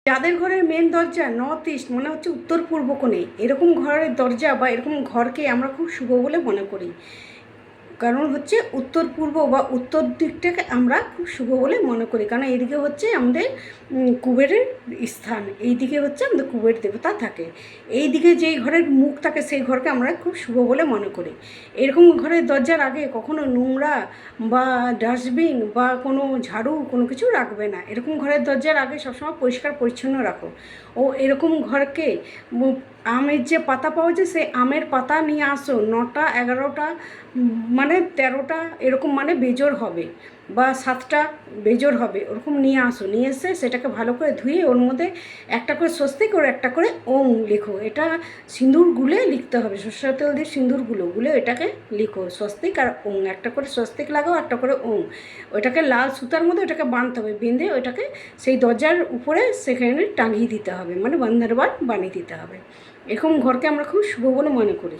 যাদের ঘরের মেন দরজা নর্থ ইস্ট মানে হচ্ছে উত্তর পূর্ব কোণে, এরকম ঘরের দরজা বা এরকম ঘরকে আমরা খুব শুভ বলে মনে করি। কারণ হচ্ছে উত্তর পূর্ব বা উত্তর দিকটাকে আমরা খুব শুভ বলে মনে করি, কারণ এইদিকে হচ্ছে আমাদের কুবেরের স্থান, এই দিকে হচ্ছে আমাদের কুবের দেবতা থাকে। এই দিকে যেই ঘরের মুখ থাকে সেই ঘরকে আমরা খুব শুভ বলে মনে করি। এরকম ঘরের দরজার আগে কখনো নোংরা বা ডাস্টবিন বা কোনো ঝাড়ু কোনো কিছু রাখবে না। এরকম ঘরের দরজার আগে সবসময় পরিষ্কার পরিচ্ছন্ন রাখো। ও এরকম ঘরকে আমের যে পাতা পাওয়া যায় সেই আমের পাতা নিয়ে আসো, 9টা 11টা মানে 13টা এরকম মানে বেজোড় হবে বা 7টা বেজোড় হবে, ওরকম নিয়ে আসো। নিয়ে এসে সেটাকে ভালো করে ধুয়ে ওর মধ্যে একটা করে স্বস্তিক আর একটা করে ওং লেখো। এটা সিঁদুর গুলে লিখতে হবে, সরষের তেল দিয়ে সিঁদুর গুলে এটাকে লিখো স্বস্তিক আর ওং, একটা করে স্বস্তিক লাগাও একটা করে ওং। ওইটাকে লাল সুতার মধ্যে ওটাকে বাঁধতে হবে, বেঁধে ওইটাকে সেই দরজার উপরে সেখানে টাঙিয়ে দিতে হবে, মানে বন্ধের বার বানিয়ে দিতে হবে। এরকম ঘরকে আমরা খুব শুভ বলে মনে করি।